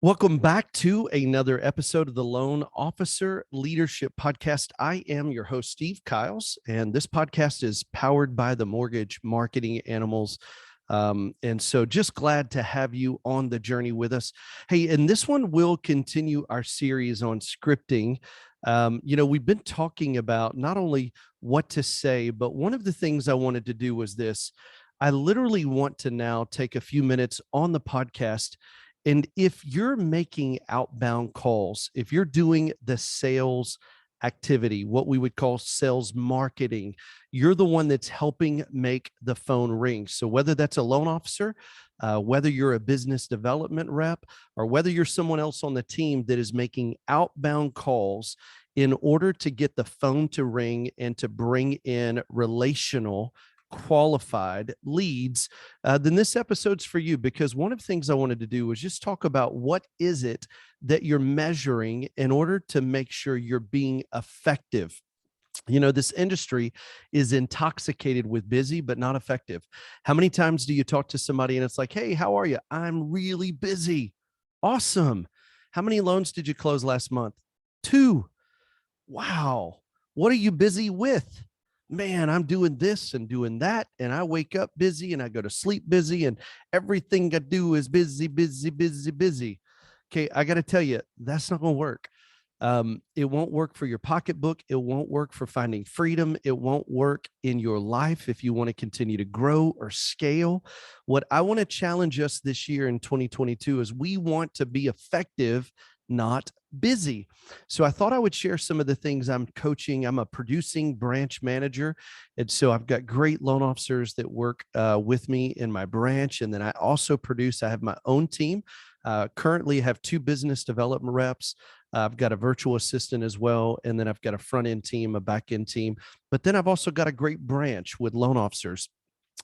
Welcome back to another episode of the Loan Officer Leadership Podcast. I am your host, Steve Kiles, and this podcast is powered by the Mortgage Marketing Animals. And so just glad to have you on the journey with us. Hey, and this one will continue our series on scripting. We've been talking about not only what to say, but one of the things I wanted to do was this. I literally want to now take a few minutes on the podcast. And if you're making outbound calls, if you're doing the sales activity, what we would call sales marketing, you're the one that's helping make the phone ring. So whether that's a loan officer, whether you're a business development rep, or whether you're someone else on the team that is making outbound calls in order to get the phone to ring and to bring in relational qualified leads, then this episode's for you, because one of the things I wanted to do was just talk about what is it that you're measuring in order to make sure you're being effective. This industry is intoxicated with busy, but not effective. How many times do you talk to somebody and it's like, hey, how are you? I'm really busy. Awesome. How many loans did you close last month? 2. Wow. What are you busy with? Man, I'm doing this and doing that, and I wake up busy and I go to sleep busy, and everything I do is busy, busy, busy, busy. Okay, I got to tell you, that's not going to work. It won't work for your pocketbook. It won't work for finding freedom. It won't work in your life if you want to continue to grow or scale. What I want to challenge us this year in 2022 is we want to be effective, not busy. So I thought I would share some of the things I'm coaching. I'm a producing branch manager. And so I've got great loan officers that work with me in my branch. And then I also produce, I have my own team. Currently have 2 business development reps. I've got a virtual assistant as well. And then I've got a front end team, a back end team. But then I've also got a great branch with loan officers.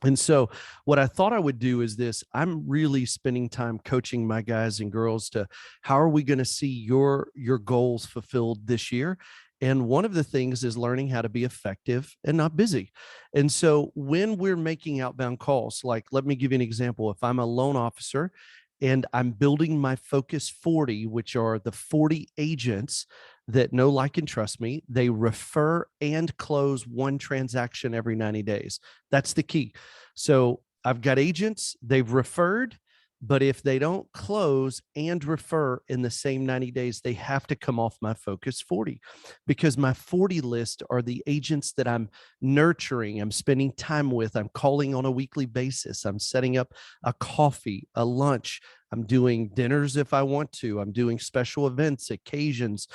And so what I thought I would do is this. I'm really spending time coaching my guys and girls to how are we going to see your goals fulfilled this year? And one of the things is learning how to be effective and not busy. And so when we're making outbound calls, like let me give you an example. If I'm a loan officer and I'm building my Focus 40, which are the 40 agents that know, like, and trust me. They refer and close 1 transaction every 90 days. That's the key. So I've got agents, they've referred, but if they don't close and refer in the same 90 days, they have to come off my Focus 40, because my 40 list are the agents that I'm nurturing, I'm spending time with, I'm calling on a weekly basis, I'm setting up a coffee, a lunch, I'm doing dinners if I want to, I'm doing special events, occasions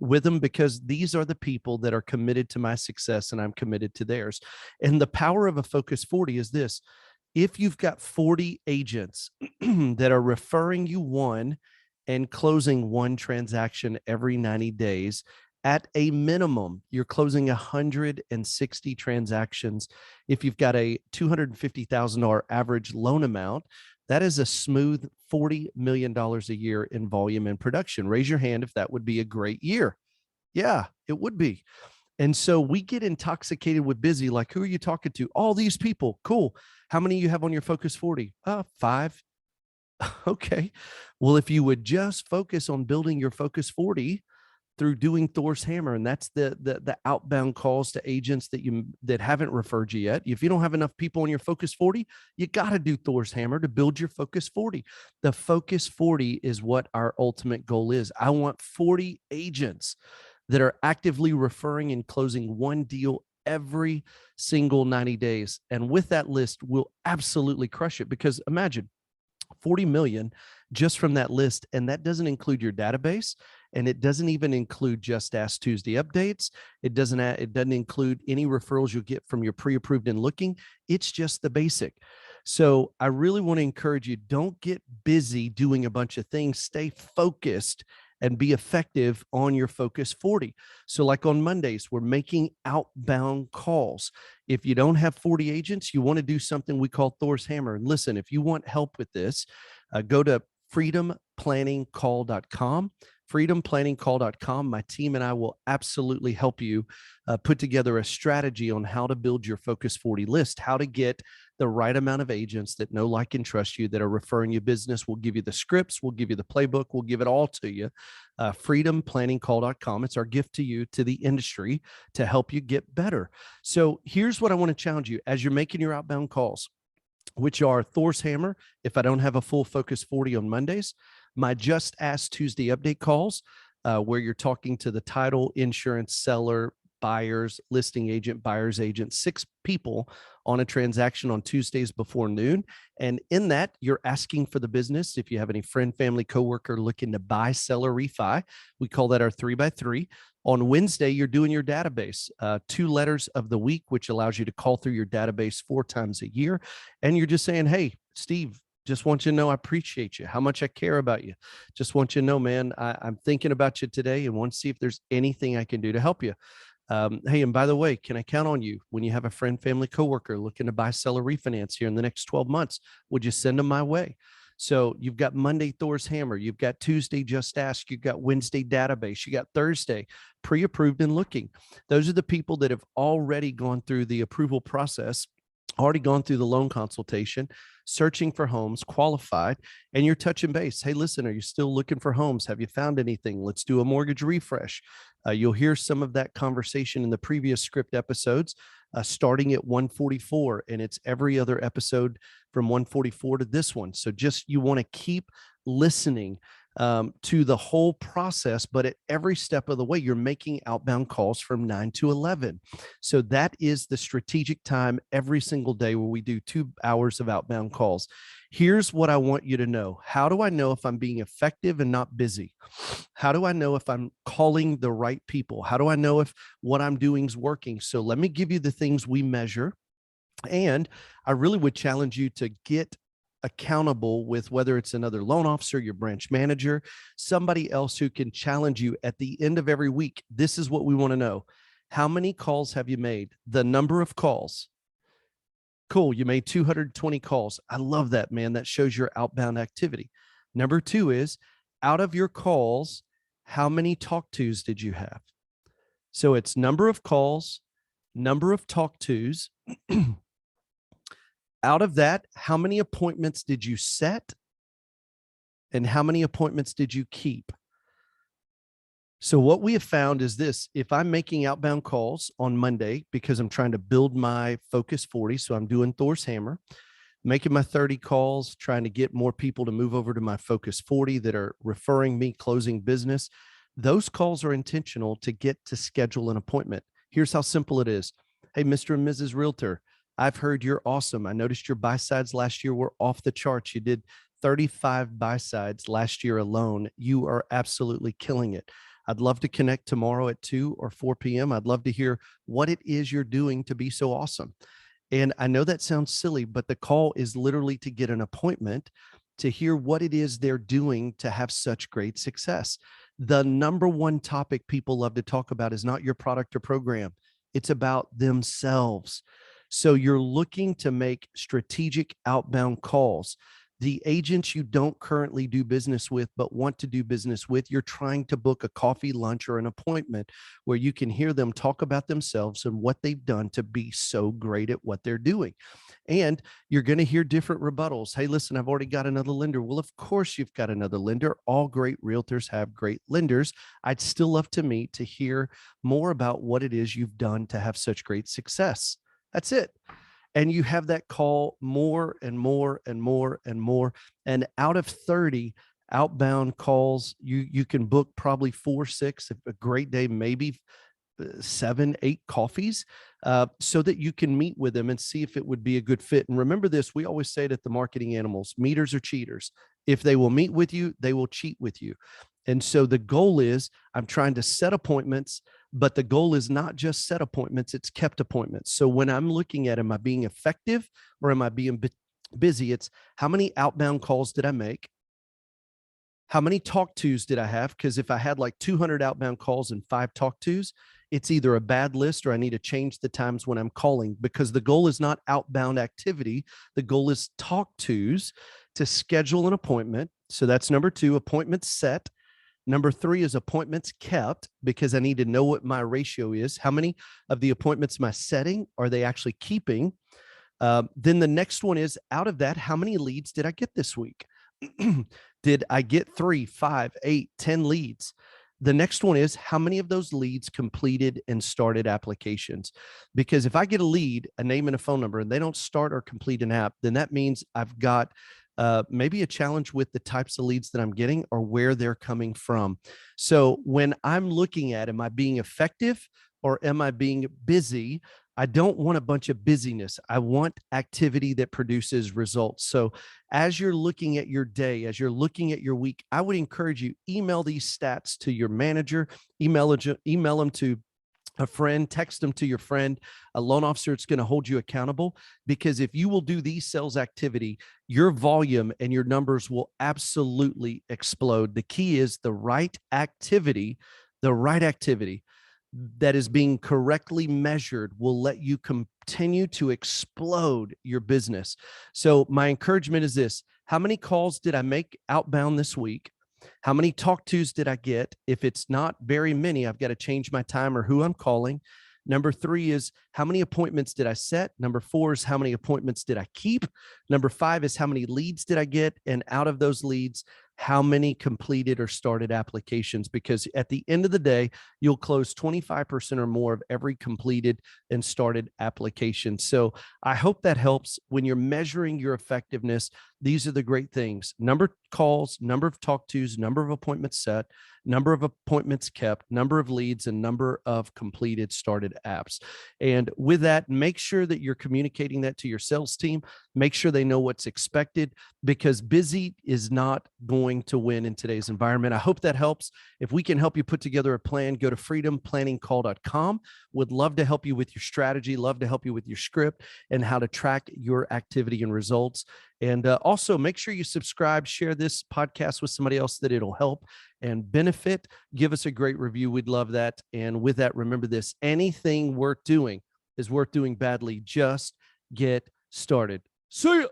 with them, because these are the people that are committed to my success and I'm committed to theirs. And the power of a Focus 40 is this. If you've got 40 agents that are referring you 1 and closing 1 transaction every 90 days, at a minimum, you're closing 160 transactions. If you've got a $250,000 average loan amount, that is a smooth $40 million a year in volume and production. Raise your hand if that would be a great year. Yeah, it would be. And so we get intoxicated with busy. Like, who are you talking to? All these people. Cool. How many you have on your Focus 40? 5. Okay. Well, if you would just focus on building your Focus 40 through doing Thor's Hammer, and that's the outbound calls to agents that haven't referred you yet. If you don't have enough people on your Focus 40, you got to do Thor's Hammer to build your Focus 40. The Focus 40 is what our ultimate goal is. I want 40 agents that are actively referring and closing 1 deal every single 90 days. And with that list, we'll absolutely crush it, because imagine 40 million just from that list. And that doesn't include your database. And it doesn't even include Just Ask Tuesday updates. It doesn't include any referrals you'll get from your pre-approved and looking. It's just the basic. So I really want to encourage you, don't get busy doing a bunch of things. Stay focused and be effective on your Focus 40. So like on Mondays, we're making outbound calls. If you don't have 40 agents, you want to do something we call Thor's Hammer. And listen, if you want help with this, go to freedomplanningcall.com. freedomplanningcall.com. My team and I will absolutely help you put together a strategy on how to build your Focus 40 list, how to get the right amount of agents that know, like, and trust you, that are referring you business. We'll give you the scripts. We'll give you the playbook. We'll give it all to you. Freedomplanningcall.com. It's our gift to you, to the industry, to help you get better. So here's what I want to challenge you as you're making your outbound calls, which are Thor's Hammer, if I don't have a full Focus 40 on Mondays, my Just Ask Tuesday update calls, where you're talking to the title, insurance, seller, buyers, listing agent, buyer's agent, 6 people on a transaction on Tuesdays before noon. And in that, you're asking for the business. If you have any friend, family, coworker looking to buy, sell, or refi, we call that our 3x3. On Wednesday, you're doing your database, 2 letters of the week, which allows you to call through your database 4 times a year. And you're just saying, hey, Steve, just want you to know I appreciate you, how much I care about you. Just want you to know, man, I'm thinking about you today and want to see if there's anything I can do to help you. Hey, and by the way, can I count on you when you have a friend, family, coworker looking to buy, sell, or refinance here in the next 12 months? Would you send them my way? So you've got Monday, Thor's Hammer. You've got Tuesday, Just Ask. You've got Wednesday, Database. You got Thursday, Pre-Approved and Looking. Those are the people that have already gone through the approval process, already gone through the loan consultation, searching for homes, qualified, and you're touching base. Hey, listen, are you still looking for homes? Have you found anything? Let's do a mortgage refresh. You'll hear some of that conversation in the previous script episodes, starting at 144, and it's every other episode from 144 to this one. So just, you want to keep listening to the whole process, but at every step of the way, you're making outbound calls from 9 to 11. So that is the strategic time every single day where we do 2 hours of outbound calls. Here's what I want you to know. How do I know if I'm being effective and not busy? How do I know if I'm calling the right people? How do I know if what I'm doing is working? So let me give you the things we measure. And I really would challenge you to get accountable with, whether it's another loan officer, your branch manager, somebody else who can challenge you at the end of every week. This is what we want to know. How many calls have you made? The number of calls. Cool. You made 220 calls. I love that, man. That shows your outbound activity. Number 2 is, out of your calls, how many talk tos did you have? So it's number of calls, number of talk tos. Out of that, how many appointments did you set? And how many appointments did you keep? So what we have found is this: if I'm making outbound calls on Monday because I'm trying to build my Focus 40, so I'm doing Thor's Hammer, making my 30 calls, trying to get more people to move over to my Focus 40 that are referring me, closing business, those calls are intentional to get to schedule an appointment. Here's how simple it is. Hey, Mr. and Mrs. Realtor, I've heard you're awesome. I noticed your buy sides last year were off the charts. You did 35 buy sides last year alone. You are absolutely killing it. I'd love to connect tomorrow at 2 or 4 p.m. I'd love to hear what it is you're doing to be so awesome. And I know that sounds silly, but the call is literally to get an appointment, to hear what it is they're doing to have such great success. The number one topic people love to talk about is not your product or program. It's about themselves. So you're looking to make strategic outbound calls. The agents you don't currently do business with, but want to do business with, you're trying to book a coffee, lunch, or an appointment where you can hear them talk about themselves and what they've done to be so great at what they're doing. And you're going to hear different rebuttals. Hey, listen, I've already got another lender. Well, of course you've got another lender. All great realtors have great lenders. I'd still love to meet to hear more about what it is you've done to have such great success. That's it. And you have that call more and more and more and more. And out of 30 outbound calls, you can book probably 4, 6, a great day, maybe 7, 8 coffees, so that you can meet with them and see if it would be a good fit. And remember this, we always say it at the Marketing Animals: meeters are cheaters. If they will meet with you, they will cheat with you. And so the goal is, I'm trying to set appointments, but the goal is not just set appointments, it's kept appointments. So when I'm looking at, am I being effective or am I being busy? It's how many outbound calls did I make? How many talk tos did I have? Because if I had like 200 outbound calls and 5 talk tos, it's either a bad list or I need to change the times when I'm calling, because the goal is not outbound activity. The goal is talk tos to schedule an appointment. So that's number 2, appointments set. Number 3 is appointments kept, because I need to know what my ratio is. How many of the appointments am I setting? Are they actually keeping? Then the next one is, out of that, how many leads did I get this week? Did I get 3, 5, 8, 10 leads? The next one is, how many of those leads completed and started applications? Because if I get a lead, a name and a phone number, and they don't start or complete an app, then that means I've got maybe a challenge with the types of leads that I'm getting or where they're coming from. So when I'm looking at, am I being effective or am I being busy? I don't want a bunch of busyness. I want activity that produces results. So as you're looking at your day, as you're looking at your week, I would encourage you, email these stats to your manager, email them to a friend, text them to your friend, a loan officer. It's going to hold you accountable, because if you will do these sales activity, your volume and your numbers will absolutely explode. The key is the right activity that is being correctly measured will let you continue to explode your business. So my encouragement is this: how many calls did I make outbound this week? How many talk tos did I get? If it's not very many, I've got to change my time or who I'm calling. Number 3 is, how many appointments did I set? Number 4 is, how many appointments did I keep? Number 5 is, how many leads did I get? And out of those leads, how many completed or started applications? Because at the end of the day, you'll close 25% or more of every completed and started application. So I hope that helps. When you're measuring your effectiveness, these are the great things: number of calls, number of talk tos, number of appointments set, number of appointments kept, number of leads, and number of completed started apps. And with that, make sure that you're communicating that to your sales team. Make sure they know what's expected, because busy is not going to win in today's environment. I hope that helps. If we can help you put together a plan, go to freedomplanningcall.com. Would love to help you with your strategy, love to help you with your script and how to track your activity and results. And also make sure you subscribe, share this podcast with somebody else that it'll help and benefit. Give us a great review. We'd love that. And with that, remember this: anything worth doing is worth doing badly. Just get started. See ya.